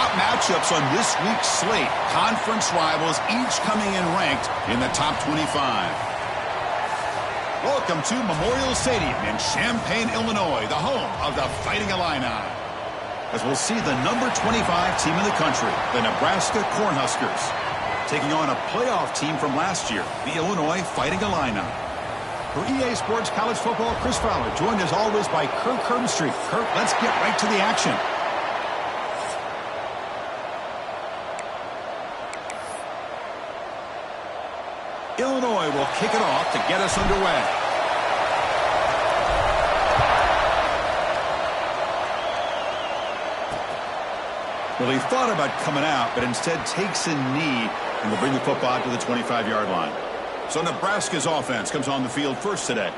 top matchups on this week's slate. Conference rivals, each coming in ranked in the top 25. Welcome to Memorial Stadium in Champaign, Illinois, the home of the Fighting Illini. As we'll see the number 25 team in the country, the Nebraska Cornhuskers, taking on a playoff team from last year, the Illinois Fighting Illini. For EA Sports College Football, Chris Fowler, joined as always by Kirk Herbstreit. Kirk, let's get right to the action. Illinois will kick it off to get us underway. Well, he thought about coming out, but instead takes a knee and will bring the football out to the 25-yard line. So Nebraska's offense comes on the field first today.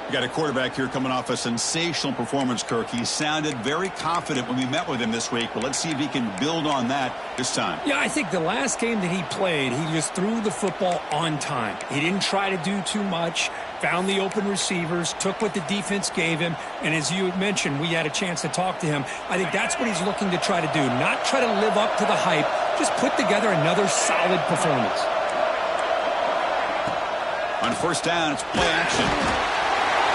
We got a quarterback here coming off a sensational performance, Kirk. He sounded very confident when we met with him this week, but let's see if he can build on that this time. Yeah, I think the last game that he played, he just threw the football on time. He didn't try to do too much, found the open receivers, took what the defense gave him, and as you had mentioned, we had a chance to talk to him. I think that's what he's looking to try to do, not try to live up to the hype, just put together another solid performance. On first down, it's play action.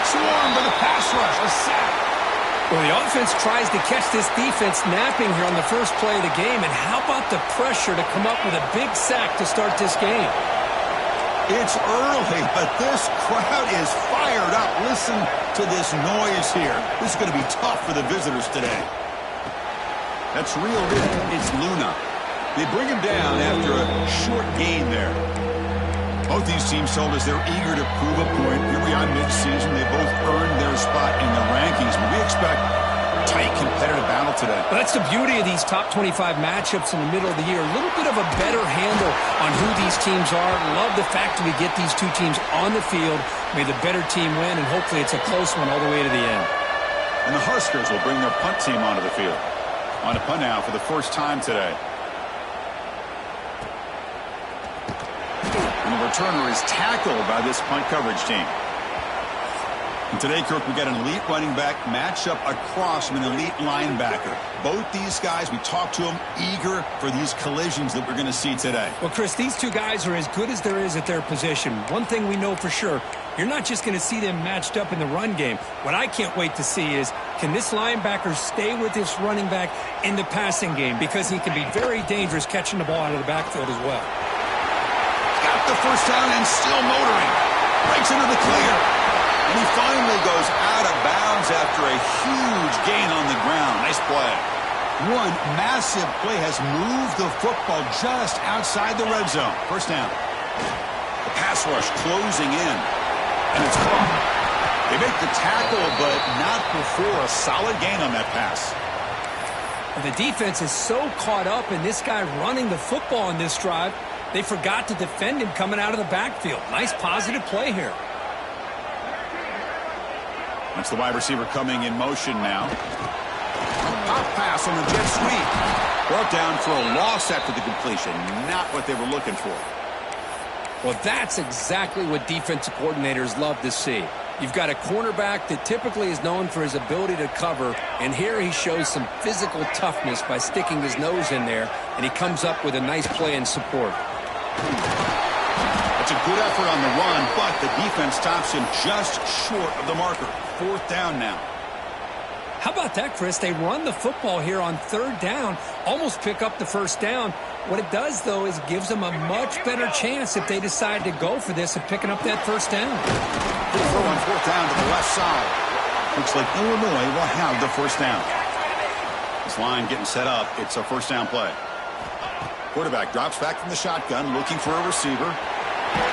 Swarmed by the pass rush, a sack. Well, the offense tries to catch this defense napping here on the first play of the game, and how about the pressure to come up with a big sack to start this game? It's early, but this crowd is fired up. Listen to this noise here. This is going to be tough for the visitors today. That's reeled in. It's Luna. They bring him down after a short gain there. Both these teams told us they're eager to prove a point. Here we are mid-season. They both earned their spot in the rankings, but we expect a tight, competitive battle today. Well, that's the beauty of these top 25 matchups in the middle of the year. A little bit of a better handle on who these teams are. Love the fact that we get these two teams on the field. May the better team win, and hopefully it's a close one all the way to the end. And the Huskers will bring their punt team onto the field. On a punt now for the first time today. And the returner is tackled by this punt coverage team. And today, Kirk, we got an elite running back matchup across from an elite linebacker. Both these guys, we talked to them, eager for these collisions that we're going to see today. Well, Chris, these two guys are as good as there is at their position. One thing we know for sure, you're not just going to see them matched up in the run game. What I can't wait to see is, can this linebacker stay with this running back in the passing game? Because he can be very dangerous catching the ball out of the backfield as well. Got the first down and still motoring. Breaks into the clear. And he finally goes out of bounds after a huge gain on the ground. Nice play. One massive play has moved the football just outside the red zone. First down. The pass rush closing in. And it's caught. They make the tackle, but not before a solid gain on that pass. The defense is so caught up in this guy running the football in this drive, they forgot to defend him coming out of the backfield. Nice positive play here. That's the wide receiver coming in motion now. Pop pass on the jet sweep. Brought down for a loss after the completion. Not what they were looking for. Well, that's exactly what defensive coordinators love to see. You've got a cornerback that typically is known for his ability to cover, and here he shows some physical toughness by sticking his nose in there, and he comes up with a nice play in support. It's a good effort on the run, but the defense stops him just short of the marker. Fourth down now. How about that, Chris? They run the football here on third down, almost pick up the first down. What it does, though, is gives them a much better chance if they decide to go for this of picking up that first down. Good throw on fourth down to the left side. Looks like Illinois will have the first down. This line getting set up. It's a first down play. Quarterback drops back from the shotgun, looking for a receiver.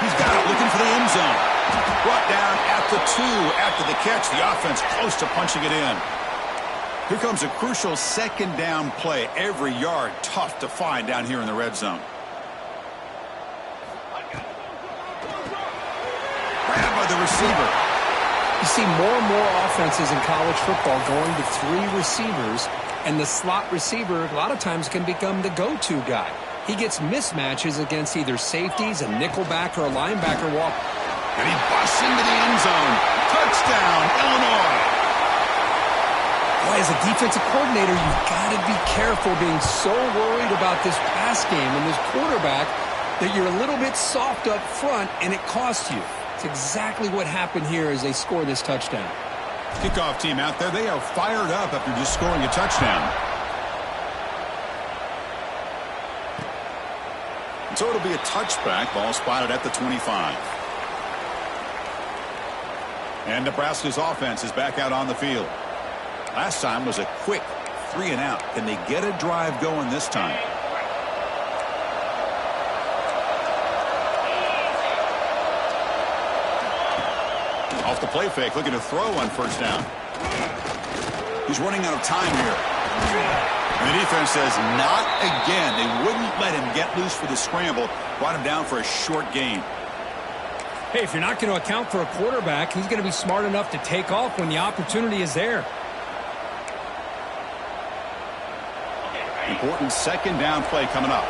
He's got it, looking for the end zone. Brought down at the 2 after the catch. The offense close to punching it in. Here comes a crucial second down play. Every yard tough to find down here in the red zone. Grabbed by the receiver. You see more and more offenses in college football going to 3 receivers, and the slot receiver a lot of times can become the go-to guy. He gets mismatches against either safeties, a nickelback, or a linebacker walk. And he busts into the end zone. Touchdown, Illinois. Boy, as a defensive coordinator, you've got to be careful being so worried about this pass game and this quarterback that you're a little bit soft up front and it costs you. It's exactly what happened here as they score this touchdown. Kickoff team out there, they are fired up after just scoring a touchdown. So it'll be a touchback. Ball spotted at the 25. And Nebraska's offense is back out on the field. Last time was a quick 3-and-out. Can they get a drive going this time? Off the play fake, looking to throw on first down. He's running out of time here. And the defense says not again. They wouldn't let him get loose for the scramble. Brought him down for a short gain. Hey, if you're not going to account for a quarterback, he's going to be smart enough to take off when the opportunity is there. Important second down play coming up.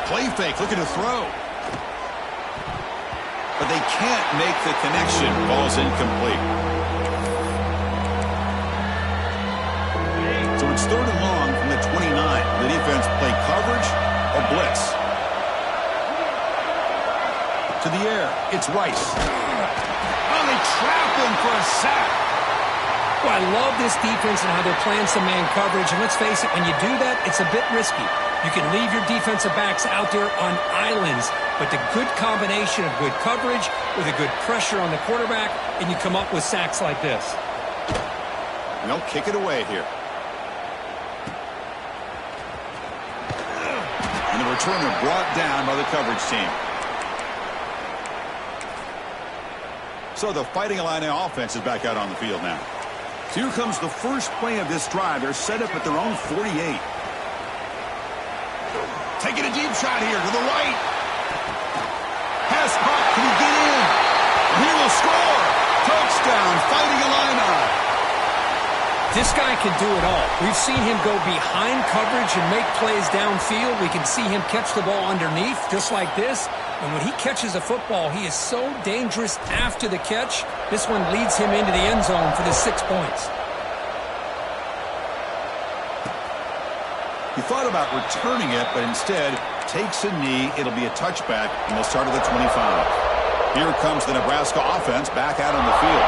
Play fake, looking to throw. But they can't make the connection. Ball's incomplete. So it's 3rd and long from the 29. The defense play coverage or blitz. To the air, it's Rice. Oh, they trap him for a sack. Well, I love this defense and how they're playing some man coverage. And let's face it, when you do that, it's a bit risky. You can leave your defensive backs out there on islands, but the good combination of good coverage with a good pressure on the quarterback, and you come up with sacks like this. And they'll kick it away here. And the returner brought down by the coverage team. So the Fighting Illini offense is back out on the field now. So here comes the first play of this drive. They're set up at their own 48. Taking a deep shot here to the right. Pass caught. Can he get in? He will score. Touchdown, Fighting Illini. This guy can do it all. We've seen him go behind coverage and make plays downfield. We can see him catch the ball underneath, just like this. And when he catches a football, he is so dangerous after the catch. This one leads him into the end zone for the 6 points. He thought about returning it, but instead takes a knee. It'll be a touchback, and they'll start at the 25. Here comes the Nebraska offense back out on the field.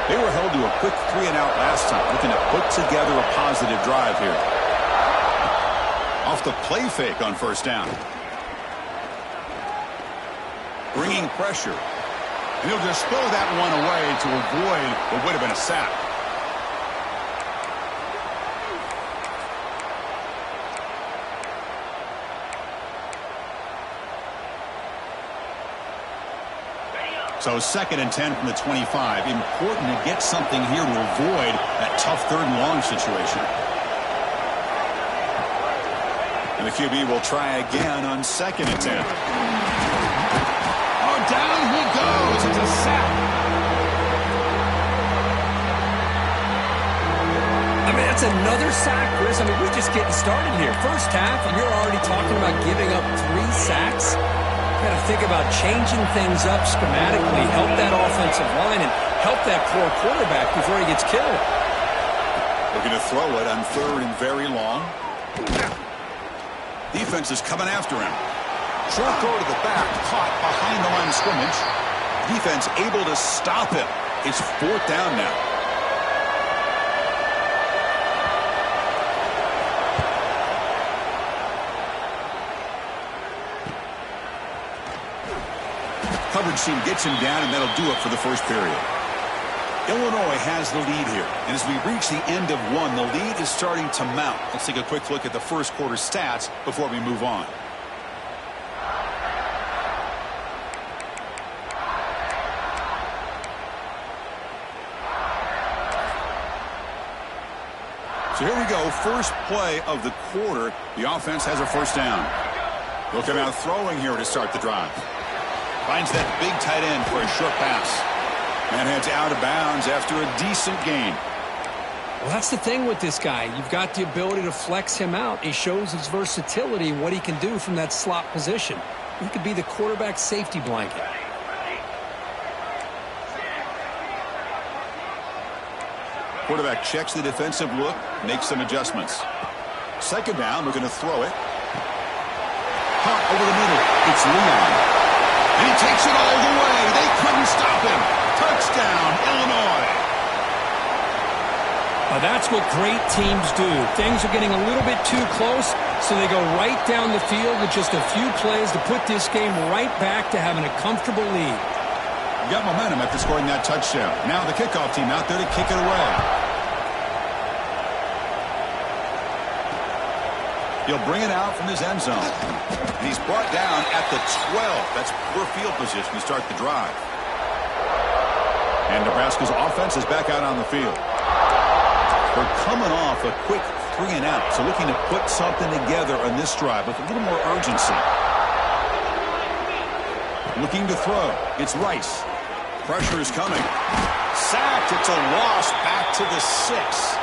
They were held to a quick 3-and-out last time, looking to put together a positive drive here. Off the play fake on first down. Bringing pressure. And he'll just throw that one away to avoid what would have been a sack. So 2nd and 10 from the 25. Important to get something here to avoid that tough 3rd and long situation. And the QB will try again on 2nd and 10. Oh, down he goes. It's a sack. I mean, that's another sack, Chris. I mean, we're just getting started here. First half, and you're already talking about giving up 3 sacks. Got to think about changing things up schematically, help that offensive line, and help that poor quarterback before he gets killed. Looking to throw it on 3rd and very long. Defense is coming after him. Short throw to the back, caught behind the line of scrimmage. Defense able to stop him. It's 4th down now. Coverage team gets him down, and that'll do it for the first period. Illinois has the lead here. And as we reach the end of one, the lead is starting to mount. Let's take a quick look at the first quarter stats before we move on. So here we go. First play of the quarter. The offense has a first down. They'll come out throwing here to start the drive. Finds that big tight end for a short pass. And heads out of bounds after a decent gain. Well, that's the thing with this guy. You've got the ability to flex him out. He shows his versatility and what he can do from that slot position. He could be the quarterback safety blanket. Quarterback checks the defensive look, makes some adjustments. Second down, we're going to throw it. Caught over the middle. It's Leon. And he takes it all the way. They couldn't stop him. Touchdown, Illinois. Now that's what great teams do. Things are getting a little bit too close, so they go right down the field with just a few plays to put this game right back to having a comfortable lead. Got momentum after scoring that touchdown. Now the kickoff team out there to kick it away. He'll bring it out from his end zone. And he's brought down at the 12. That's poor field position to start the drive. And Nebraska's offense is back out on the field. We're coming off a quick 3-and-out, so looking to put something together on this drive with a little more urgency. Looking to throw. It's Rice. Pressure is coming. Sacked. It's a loss back to the 6.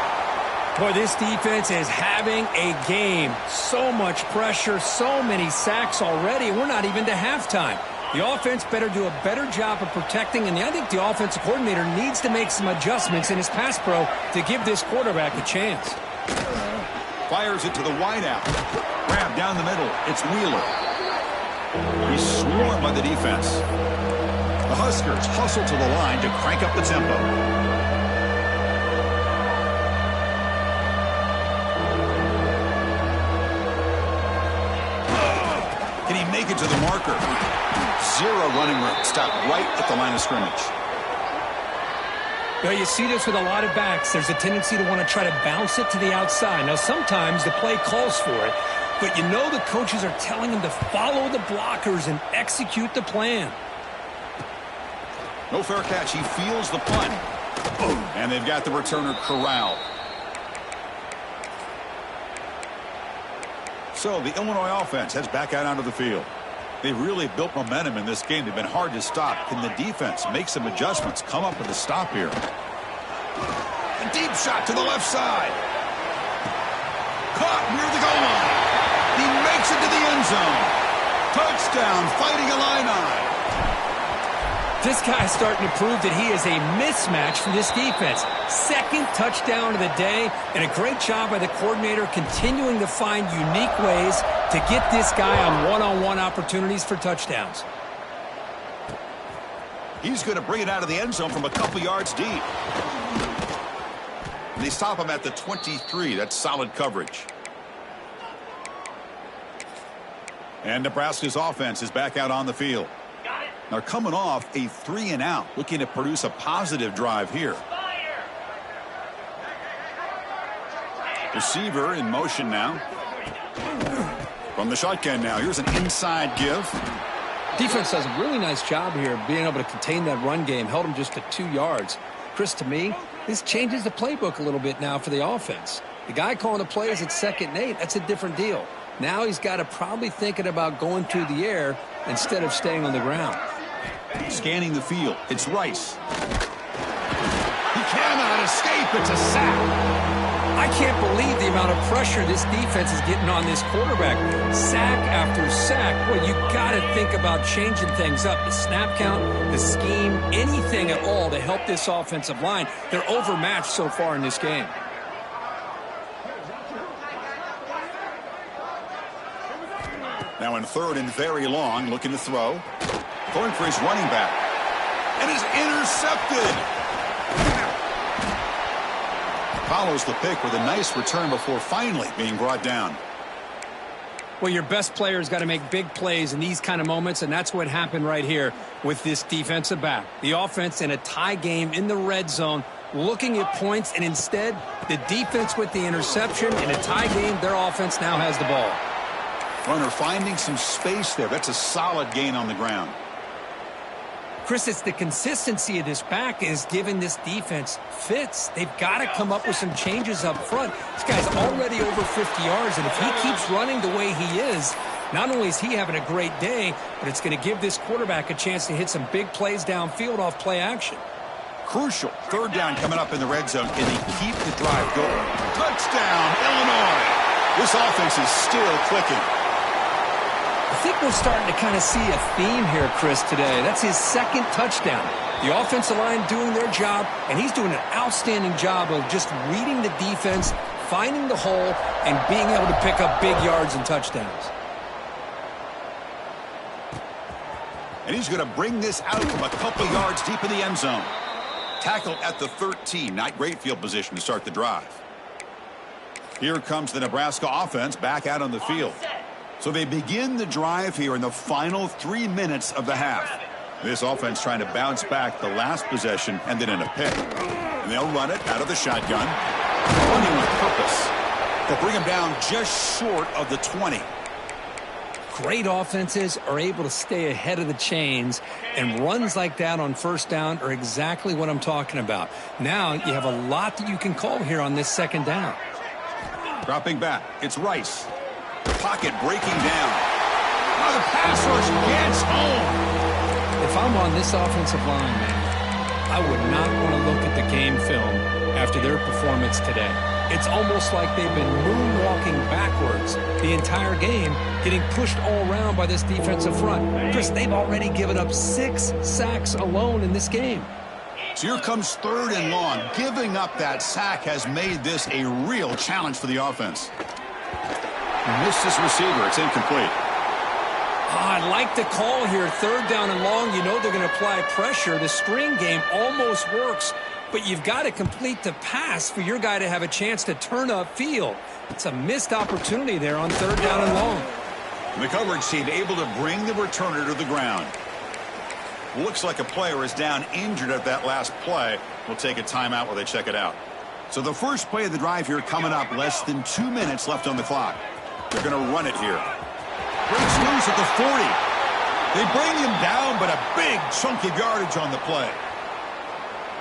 Boy, this defense is having a game. So much pressure, so many sacks already. We're not even to halftime. The offense better do a better job of protecting, and I think the offensive coordinator needs to make some adjustments in his pass pro to give this quarterback a chance. Fires it to the wideout. Grab down the middle. It's Wheeler. He's swarmed by the defense. The Huskers hustle to the line to crank up the tempo. Can he make it to the marker? Zero running room. Stopped right at the line of scrimmage. Well, you see this with a lot of backs. There's a tendency to want to try to bounce it to the outside. Now, sometimes the play calls for it, but you know the coaches are telling them to follow the blockers and execute the plan. No fair catch. He feels the punt. And they've got the returner corralled. So the Illinois offense heads back out onto the field. They've really built momentum in this game. They've been hard to stop. Can the defense make some adjustments? Come up with a stop here. A deep shot to the left side. Caught near the goal line. He makes it to the end zone. Touchdown, Fighting Illini. This guy's starting to prove that he is a mismatch for this defense. Second touchdown of the day, and a great job by the coordinator continuing to find unique ways to get this guy on one-on-one opportunities for touchdowns. He's going to bring it out of the end zone from a couple yards deep. And they stop him at the 23. That's solid coverage. And Nebraska's offense is back out on the field. They're coming off a 3-and-out, looking to produce a positive drive here. Receiver in motion now. From the shotgun now. Here's an inside give. Defense does a really nice job here of being able to contain that run game. Held him just to 2 yards. Chris, to me, this changes the playbook a little bit now for the offense. The guy calling the plays at 2nd and 8, that's a different deal. Now he's got to probably thinking about going through the air instead of staying on the ground. Scanning the field. It's Rice. He cannot escape. It's a sack. I can't believe the amount of pressure this defense is getting on this quarterback. Sack after sack. Well, you got to think about changing things up. The snap count, the scheme, anything at all to help this offensive line. They're overmatched so far in this game. Now in 3rd and very long, looking to throw. Going for his running back. And is intercepted. Follows the pick with a nice return before finally being brought down. Well, your best player's got to make big plays in these kind of moments, and that's what happened right here with this defensive back. The offense in a tie game in the red zone, looking at points, and instead, the defense with the interception. In a tie game, their offense now has the ball. Runner finding some space there. That's a solid gain on the ground. Chris, it's the consistency of this back is giving this defense fits. They've got to come up with some changes up front. This guy's already over 50 yards, and if he keeps running the way he is, not only is he having a great day, but it's going to give this quarterback a chance to hit some big plays downfield off play action. Crucial. Third down coming up in the red zone. Can they keep the drive going? Touchdown, Illinois. This offense is still clicking. I think we're starting to kind of see a theme here, Chris, today. That's his second touchdown. The offensive line doing their job, and he's doing an outstanding job of just reading the defense, finding the hole, and being able to pick up big yards and touchdowns. And he's going to bring this out from a couple yards deep in the end zone. Tackled at the 13. Not great field position to start the drive. Here comes the Nebraska offense back out on the field. So they begin the drive here in the final 3 minutes of the half. This offense trying to bounce back the last possession and then in a pick. And they'll run it out of the shotgun. Running with purpose. They'll bring him down just short of the 20. Great offenses are able to stay ahead of the chains, and runs like that on first down are exactly what I'm talking about. Now you have a lot that you can call here on this second down. Dropping back, it's Rice. The pocket breaking down. Now the pass rush gets home. If I'm on this offensive line, man, I would not want to look at the game film after their performance today. It's almost like they've been moonwalking backwards the entire game, getting pushed all around by this defensive front. Chris, they've already given up 6 sacks alone in this game. So here comes third and long. Giving up that sack has made this a real challenge for the offense. Missed his receiver. It's incomplete. I like the call here. Third down and long. You know they're going to apply pressure. The screen game almost works, but you've got to complete the pass for your guy to have a chance to turn upfield. It's a missed opportunity there on third down and long. The coverage team able to bring the returner to the ground. Looks like a player is down injured at that last play. We'll take a timeout while they check it out. So the first play of the drive here coming up. Less than 2 minutes left on the clock. They're going to run it here. Breaks loose at the 40. They bring him down, but a big chunk of yardage on the play.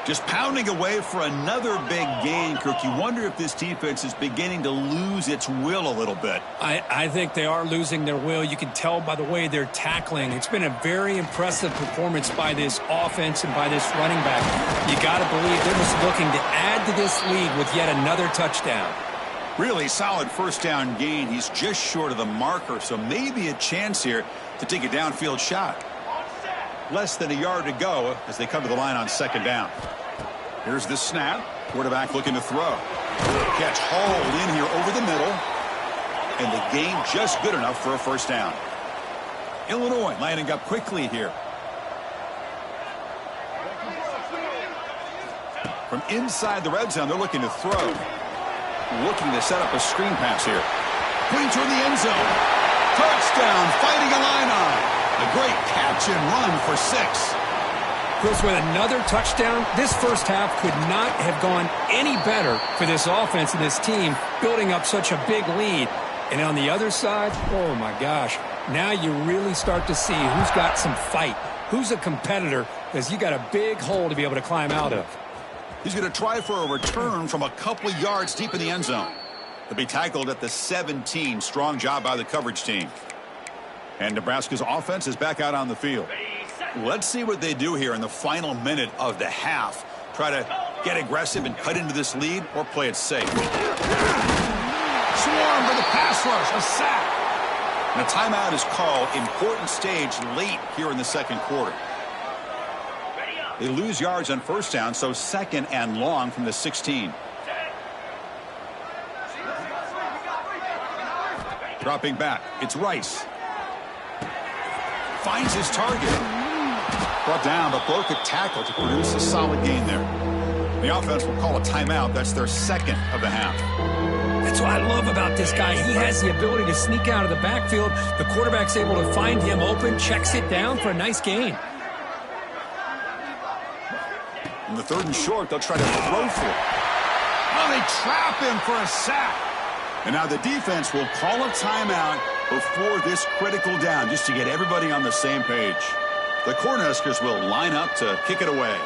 Just pounding away for another big gain, Kirk. You wonder if this defense is beginning to lose its will a little bit. I think they are losing their will. You can tell by the way they're tackling. It's been a very impressive performance by this offense and by this running back. You got to believe they're just looking to add to this lead with yet another touchdown. Really solid first down gain. He's just short of the marker, so maybe a chance here to take a downfield shot. Less than a yard to go as they come to the line on second down. Here's the snap. Quarterback looking to throw. Catch hauled in here over the middle. And the gain just good enough for a first down. Illinois lining up quickly here. From inside the red zone, they're looking to throw. Looking to set up a screen pass here. Putting toward the end zone. Touchdown, fighting Illini. A great catch and run for 6. Chris, with another touchdown, this first half could not have gone any better for this offense and this team, building up such a big lead. And on the other side, oh my gosh, now you really start to see who's got some fight, who's a competitor, because you got a big hole to be able to climb out of. He's going to try for a return from a couple of yards deep in the end zone. They'll be tackled at the 17. Strong job by the coverage team. And Nebraska's offense is back out on the field. Let's see what they do here in the final minute of the half. Try to get aggressive and cut into this lead or play it safe. Swarm for the pass rush. A sack. And a timeout is called. Important stage late here in the second quarter. They lose yards on first down, so second and long from the 16. Dropping back, it's Rice. Finds his target. Brought down, but broke a tackle to produce a solid gain there. The offense will call a timeout. That's their second of the half. That's what I love about this guy. He has the ability to sneak out of the backfield. The quarterback's able to find him open, checks it down for a nice gain. In the third and short, they'll try to throw for it. Oh, they trap him for a sack. And now the defense will call a timeout before this critical down, just to get everybody on the same page. The Cornhuskers will line up to kick it away.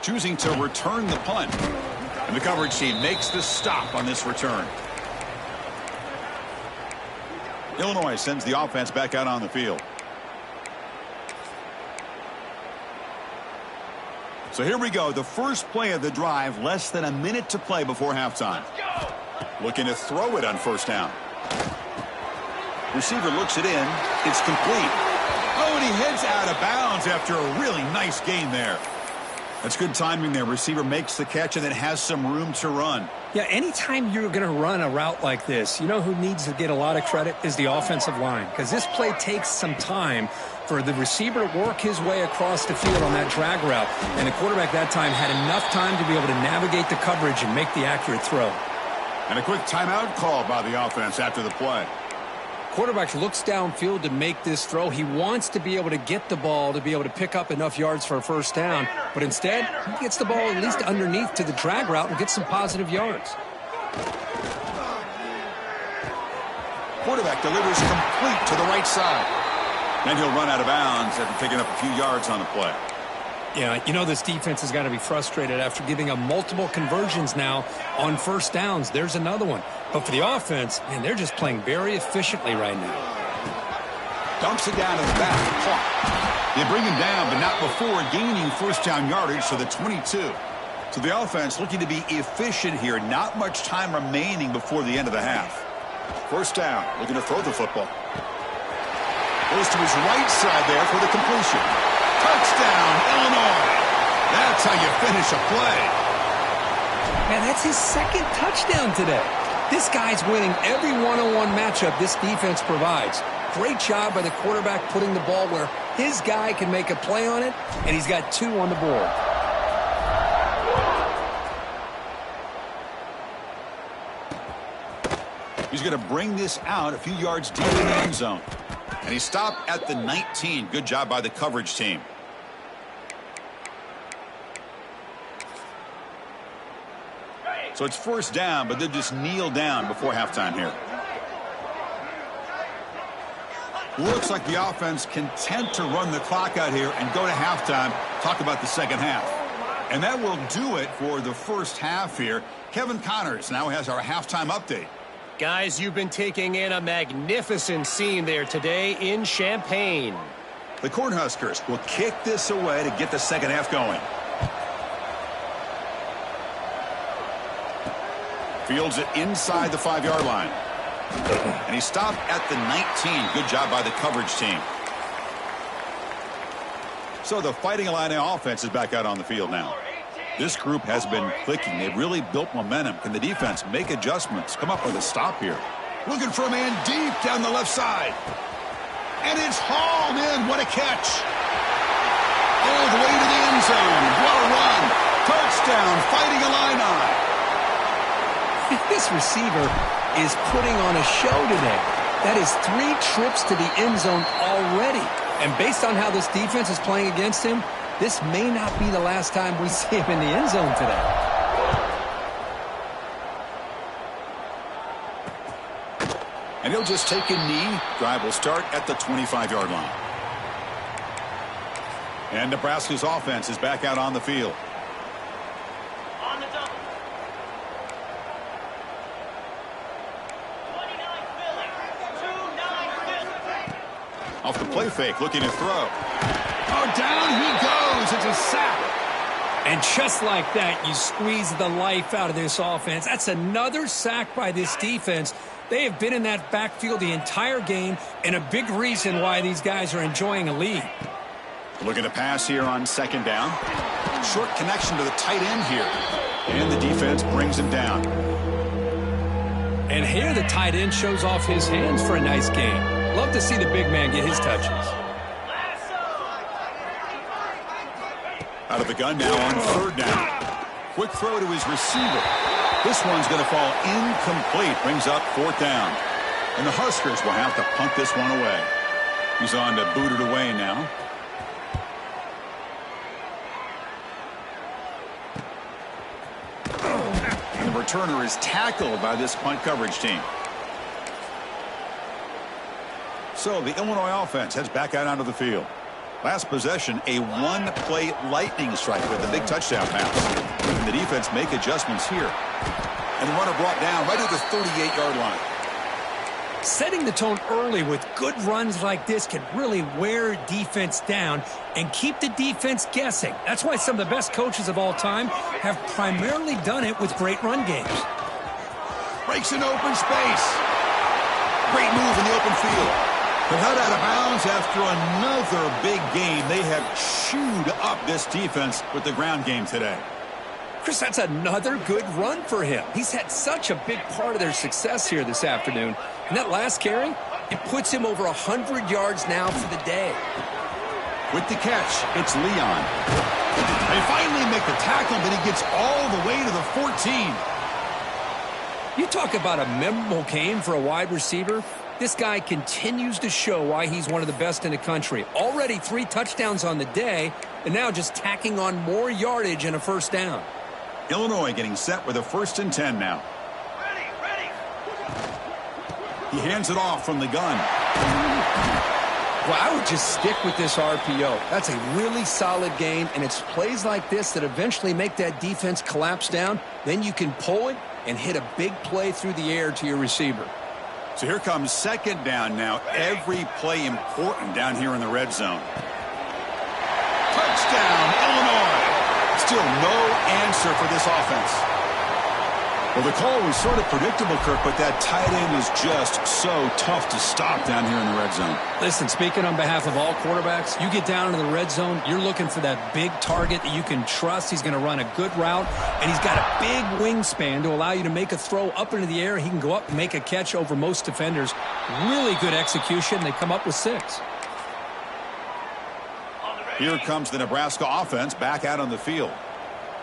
Choosing to return the punt. And the coverage team makes the stop on this return. Illinois sends the offense back out on the field. So here we go, the first play of the drive, less than a minute to play before halftime. Looking to throw it on first down. Receiver looks it in. It's complete. Oh, and he heads out of bounds after a really nice gain there. That's good timing there. Receiver makes the catch and then has some room to run. Yeah, anytime you're going to run a route like this, you know who needs to get a lot of credit is the offensive line, because this play takes some time for the receiver to work his way across the field on that drag route, and the quarterback that time had enough time to be able to navigate the coverage and make the accurate throw. And a quick timeout call by the offense after the play. Quarterback looks downfield to make this throw. He wants to be able to get the ball to be able to pick up enough yards for a first down, but instead he gets the ball at least underneath to the drag route and gets some positive yards. Quarterback delivers complete to the right side. Then he'll run out of bounds after picking up a few yards on the play. Yeah, you know this defense has got to be frustrated after giving up multiple conversions now on first downs. There's another one. But for the offense, man, they're just playing very efficiently right now. Dumps it down to the back. Clock. They bring him down, but not before gaining first down yardage to the 22. So the offense looking to be efficient here. Not much time remaining before the end of the half. First down, looking to throw the football. Goes to his right side there for the completion. Touchdown, Illinois. That's how you finish a play. Man, that's his second touchdown today. This guy's winning every one-on-one matchup this defense provides. Great job by the quarterback putting the ball where his guy can make a play on it, and he's got 2 on the board. He's going to bring this out a few yards deep in the end zone. And he stopped at the 19. Good job by the coverage team. So it's first down, but they'll just kneel down before halftime here. Looks like the offense content to run the clock out here and go to halftime. Talk about the second half. And that will do it for the first half here. Kevin Connors now has our halftime update. Guys, you've been taking in a magnificent scene there today in Champaign. The Cornhuskers will kick this away to get the second half going. Fields it inside the 5-yard line. And he stopped at the 19. Good job by the coverage team. So the Fighting Illini offense is back out on the field now. This group has been clicking. They've really built momentum. Can the defense make adjustments? Come up with a stop here. Looking for a man deep down the left side. And it's hauled in. What a catch. All the way to the end zone. What a run. Touchdown, Fighting Illini. This receiver is putting on a show today. That is 3 trips to the end zone already. And based on how this defense is playing against him, this may not be the last time we see him in the end zone today. And he'll just take a knee. Drive will start at the 25-yard line. And Nebraska's offense is back out on the field. On the double. 29 Philly. 2-9 Philly. Off the play fake, looking to throw. Oh, down he goes. It's a sack. And just like that, you squeeze the life out of this offense. That's another sack by this defense. They have been in that backfield the entire game, and a big reason why these guys are enjoying a lead. Looking to pass here on second down. Short connection to the tight end here. And the defense brings him down. And here the tight end shows off his hands for a nice gain. Love to see the big man get his touches. Out of the gun now on third down. Quick throw to his receiver. This one's going to fall incomplete. Brings up fourth down. And the Huskers will have to punt this one away. He's on to boot it away now. And the returner is tackled by this punt coverage team. So the Illinois offense heads back out onto the field. Last possession, a one-play lightning strike with a big touchdown pass. And the defense make adjustments here. And the runner brought down right at the 38-yard line. Setting the tone early with good runs like this can really wear defense down and keep the defense guessing. That's why some of the best coaches of all time have primarily done it with great run games. Breaks an open space. Great move in the open field. But not out of bounds after another big game. They have chewed up this defense with the ground game today. Chris, that's another good run for him. He's had such a big part of their success here this afternoon. And that last carry, it puts him over 100 yards now for the day. With the catch, it's Leon. They finally make the tackle, but he gets all the way to the 14. You talk about a memorable game for a wide receiver. This guy continues to show why he's one of the best in the country. Already 3 touchdowns on the day, and now just tacking on more yardage and a first down. Illinois getting set with a 1st and 10 now. Ready. He hands it off from the gun. Well, I would just stick with this RPO. That's a really solid game, and it's plays like this that eventually make that defense collapse down. Then you can pull it and hit a big play through the air to your receiver. So here comes 2nd down now. Every play important down here in the red zone. Touchdown, Illinois. Still no answer for this offense. Well, the call was sort of predictable, Kirk, but that tight end is just so tough to stop down here in the red zone. Listen, speaking on behalf of all quarterbacks, you get down into the red zone, you're looking for that big target that you can trust. He's going to run a good route, and he's got a big wingspan to allow you to make a throw up into the air. He can go up and make a catch over most defenders. Really good execution. They come up with 6. Here comes the Nebraska offense back out on the field.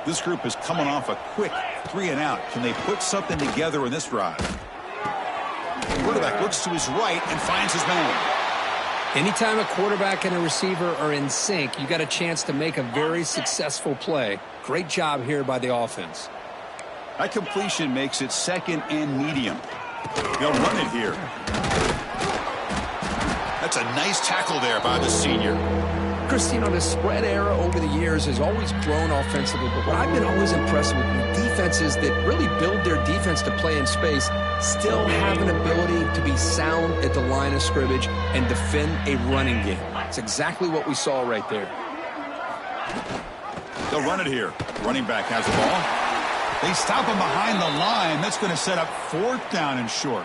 This group is coming off a quick 3 and out. Can they put something together in this drive? The quarterback looks to his right and finds his man. Anytime a quarterback and a receiver are in sync, you got a chance to make a very successful play. Great job here by the offense. That completion makes it 2nd and medium. They'll run it here. That's a nice tackle there by the senior. Chris, you know, the spread era over the years has always grown offensively, but what I've been always impressed with defenses that really build their defense to play in space still have an ability to be sound at the line of scrimmage and defend a running game. It's exactly what we saw right there. They'll run it here. Running back has the ball. They stop him behind the line. That's going to set up 4th down and short.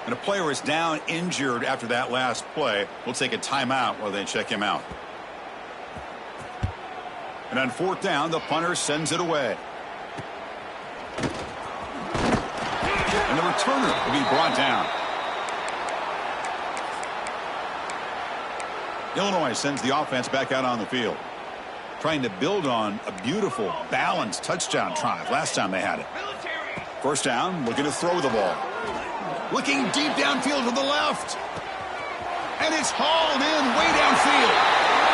And a player is down injured after that last play. We'll take a timeout while they check him out. And on 4th down, the punter sends it away. And the returner will be brought down. Illinois sends the offense back out on the field, trying to build on a beautiful, balanced touchdown drive last time they had it. 1st down, looking to throw the ball. Looking deep downfield to the left. And it's hauled in way downfield.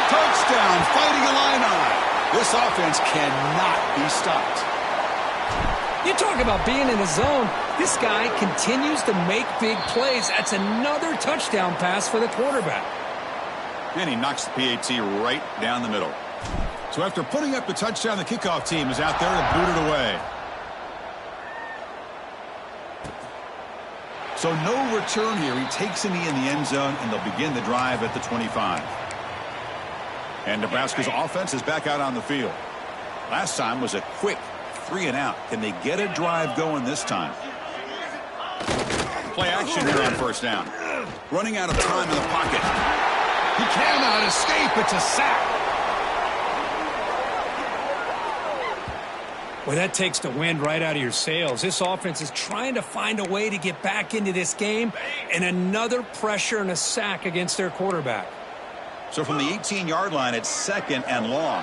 Touchdown, Fighting Illini. This offense cannot be stopped. You talk about being in the zone. This guy continues to make big plays. That's another touchdown pass for the quarterback. And he knocks the PAT right down the middle. So after putting up the touchdown, the kickoff team is out there to boot it away. So no return here. He takes a knee in the end zone, and they'll begin the drive at the 25. And Nebraska's offense is back out on the field. Last time was a quick 3 and out. Can they get a drive going this time? Play action here on 1st down. Running out of time in the pocket. He cannot escape. It's a sack. Well, that takes the wind right out of your sails. This offense is trying to find a way to get back into this game, and another pressure and a sack against their quarterback. So from the 18-yard line, it's 2nd and long.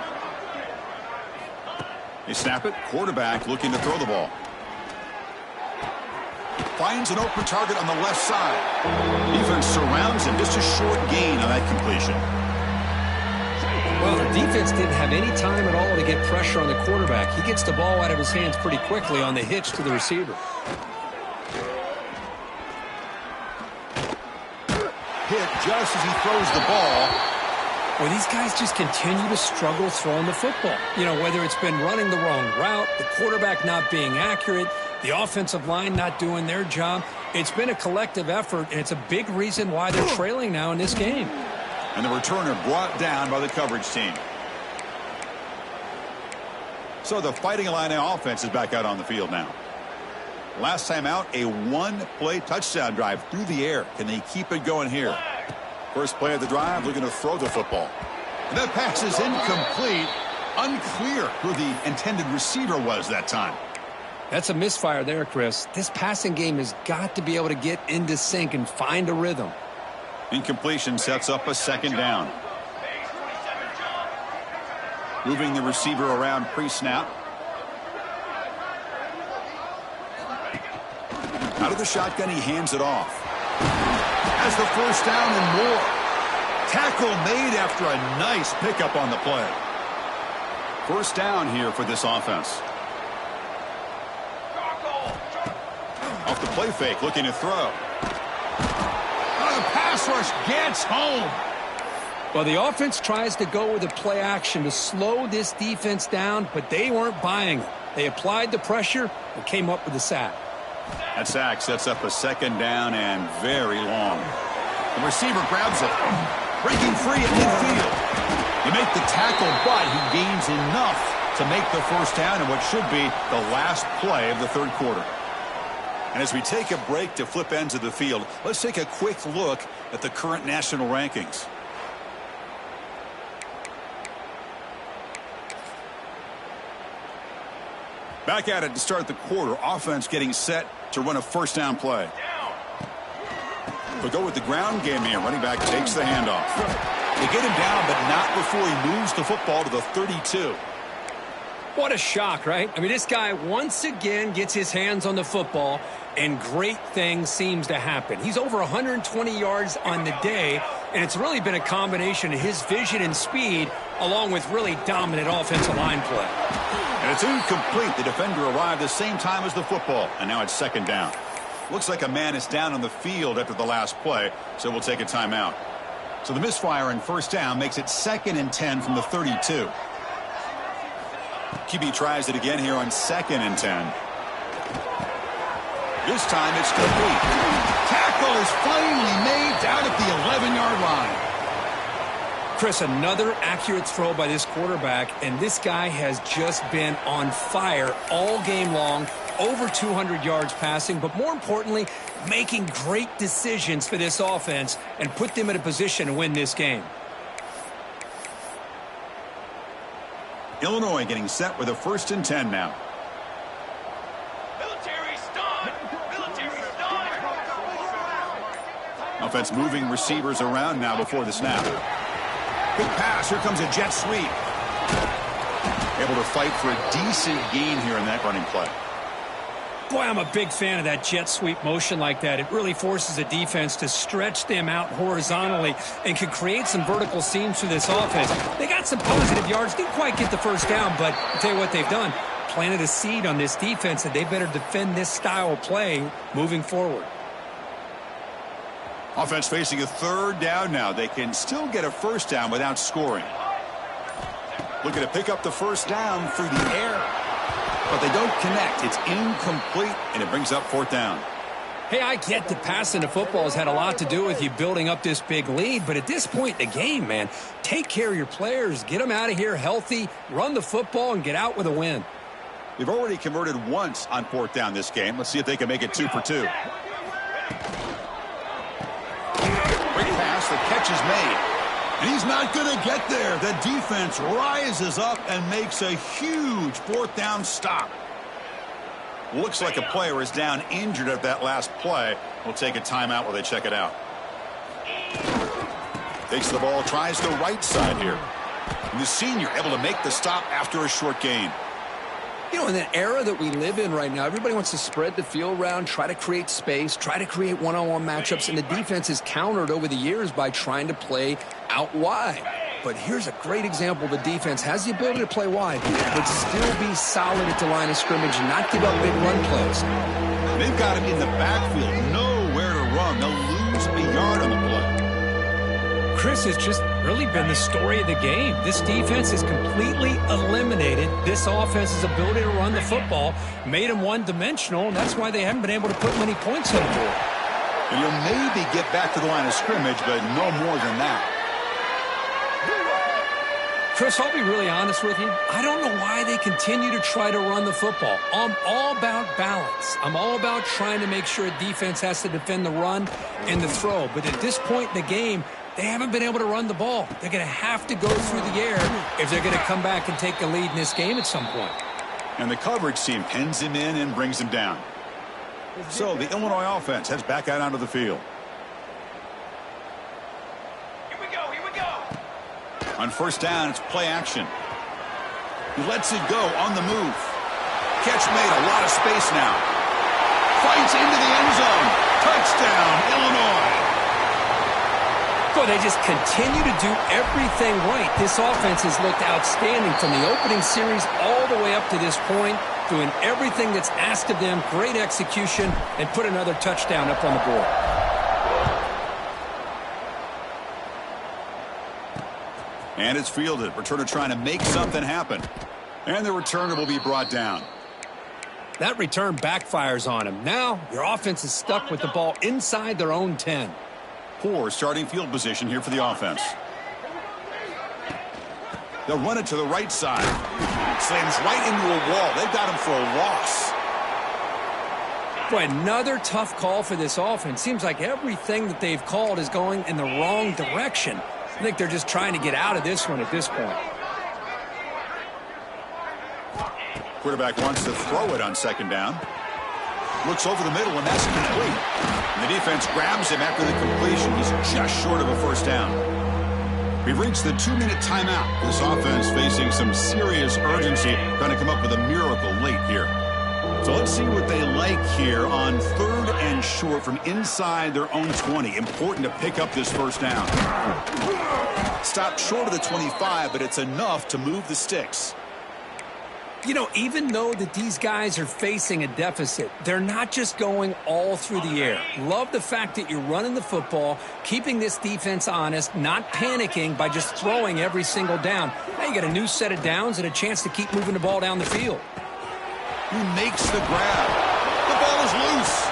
They snap it. Quarterback looking to throw the ball. Finds an open target on the left side. Defense surrounds him. Just a short gain on that completion. Well, the defense didn't have any time at all to get pressure on the quarterback. He gets the ball out of his hands pretty quickly on the hitch to the receiver. Hit just as he throws the ball. Well, these guys just continue to struggle throwing the football. You know, whether it's been running the wrong route, the quarterback not being accurate, the offensive line not doing their job. It's been a collective effort, and it's a big reason why they're trailing now in this game. And the returner brought down by the coverage team. So the Fighting Illini offense is back out on the field now. Last time out, a one-play touchdown drive through the air. Can they keep it going here? First play of the drive, looking to throw the football. And that pass is incomplete. Unclear who the intended receiver was that time. That's a misfire there, Chris. This passing game has got to be able to get into sync and find a rhythm. Incompletion sets up a second down. Moving the receiver around pre-snap. Out of the shotgun, he hands it off. Has the first down and more. Tackle made after a nice pickup on the play. First down here for this offense. Off the play fake, looking to throw. The pass rush gets home. Well, the offense tries to go with a play action to slow this defense down, but they weren't buying it. They applied the pressure and came up with the sack. That sack sets up a second down and very long. The receiver grabs it. Breaking free at midfield. You make the tackle, but he gains enough to make the first down in what should be the last play of the third quarter. And as we take a break to flip ends of the field, let's take a quick look at the current national rankings. Back at it to start the quarter. Offense getting set to run a first down play. They'll go with the ground game here. Running back takes the handoff. They get him down, but not before he moves the football to the 32. What a shock, right? I mean, this guy once again gets his hands on the football, and great things seems to happen. He's over 120 yards on the day, and it's really been a combination of his vision and speed, along with really dominant offensive line play. And it's incomplete. The defender arrived the same time as the football, and now it's second down. Looks like a man is down on the field after the last play, so we'll take a timeout. So the misfire in first down makes it 2nd and 10 from the 32. QB tries it again here on 2nd and 10. This time it's complete. Tackle is finally made down at the 11-yard line. Chris, another accurate throw by this quarterback, and this guy has just been on fire all game long, over 200 yards passing, but more importantly, making great decisions for this offense and put them in a position to win this game. Illinois getting set with a 1st and 10 now. Military stun! Military stun! Offense moving receivers around now before the snap. Quick pass. Here comes a jet sweep. Able to fight for a decent gain here in that running play. Boy, I'm a big fan of that jet sweep motion like that. It really forces a defense to stretch them out horizontally and can create some vertical seams for this offense. They got some positive yards, didn't quite get the first down, but I'll tell you what they've done. Planted a seed on this defense, and they better defend this style of play moving forward. Offense facing a 3rd down now. They can still get a first down without scoring. Looking to pick up the first down through the air. But they don't connect. It's incomplete, and it brings up 4th down. Hey, I get that passing the football has had a lot to do with you building up this big lead, but at this point in the game, man, take care of your players, get them out of here healthy, run the football, and get out with a win. They've already converted once on 4th down this game. Let's see if they can make it 2 for 2. Great pass. The catch is made. And he's not going to get there. The defense rises up and makes a huge 4th down stop. Looks like a player is down injured at that last play. We'll take a timeout while they check it out. Takes the ball, tries the right side here. And the senior able to make the stop after a short gain. You know, in the era that we live in right now, everybody wants to spread the field around, try to create space, try to create one-on-one matchups, and the defense is countered over the years by trying to play out wide. But here's a great example. The defense has the ability to play wide, but still be solid at the line of scrimmage and not give up big run plays. They've got him in the backfield, nowhere to run. They'll lose a yard on the play. Chris, has just really been the story of the game. This defense has completely eliminated this offense's ability to run the football, made them one-dimensional, and that's why they haven't been able to put many points on the board. And you'll maybe get back to the line of scrimmage, but no more than that. Chris, I'll be really honest with you. I don't know why they continue to try to run the football. I'm all about balance. I'm all about trying to make sure a defense has to defend the run and the throw. But at this point in the game, they haven't been able to run the ball. They're going to have to go through the air if they're going to come back and take the lead in this game at some point. And the coverage team pins him in and brings him down. So the Illinois offense heads back out onto the field. Here we go, here we go. On first down, it's play action. He lets it go on the move. Catch made, a lot of space now. Fights into the end zone. Touchdown, Illinois. Boy, they just continue to do everything right. This offense has looked outstanding from the opening series all the way up to this point, doing everything that's asked of them, great execution, and put another touchdown up on the board. And it's fielded. Returner trying to make something happen. And the returner will be brought down. That return backfires on him. Now your offense is stuck with the ball inside their own 10. Poor starting field position here for the offense. They'll run it to the right side. Slams right into a wall. They've got him for a loss. Boy, another tough call for this offense. Seems like everything that they've called is going in the wrong direction. I think they're just trying to get out of this one at this point. Quarterback wants to throw it on second down. Looks over the middle, and that's complete. And the defense grabs him after the completion. He's just short of a first down. We've reached the 2-minute timeout. This offense facing some serious urgency, trying to come up with a miracle late here. So let's see what they like here on third and short from inside their own 20. Important to pick up this first down. Stopped short of the 25, but it's enough to move the sticks. You know, even though that these guys are facing a deficit, they're not just going all through the air. Love the fact that you're running the football, keeping this defense honest, not panicking by just throwing every single down. Now you got a new set of downs and a chance to keep moving the ball down the field. He makes the grab. The ball is loose.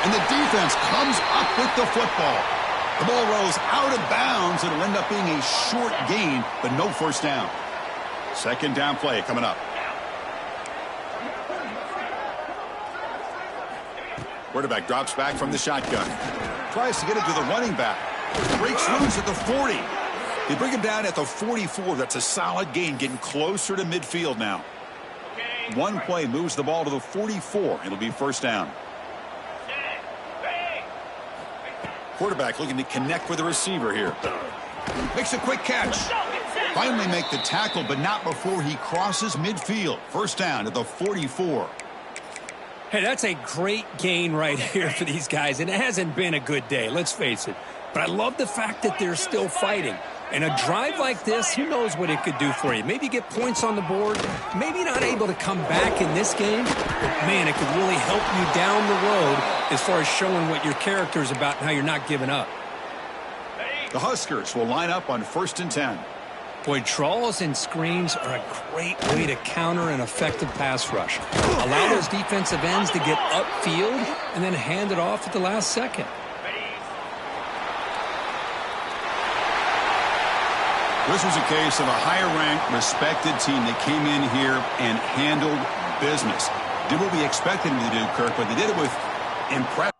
And the defense comes up with the football. The ball rolls out of bounds. It'll end up being a short gain, but no first down. Second down play coming up. Quarterback drops back from the shotgun. Tries to get it to the running back. Breaks loose at the 40. They bring him down at the 44. That's a solid gain, getting closer to midfield now. One play moves the ball to the 44. It'll be first down. Quarterback looking to connect with the receiver here. Makes a quick catch. Finally make the tackle, but not before he crosses midfield. First down at the 44. Hey, that's a great gain right here for these guys, and it hasn't been a good day, let's face it. But I love the fact that they're still fighting. And a drive like this, who knows what it could do for you. Maybe get points on the board, maybe not able to come back in this game, but man, it could really help you down the road as far as showing what your character is about and how you're not giving up. The Huskers will line up on first and 10. Boy, draws and screens are a great way to counter an effective pass rush. Allow those defensive ends to get upfield and then hand it off at the last second. This was a case of a higher-ranked, respected team that came in here and handled business. Did what we expected them to do, Kirk, but they did it with impressive.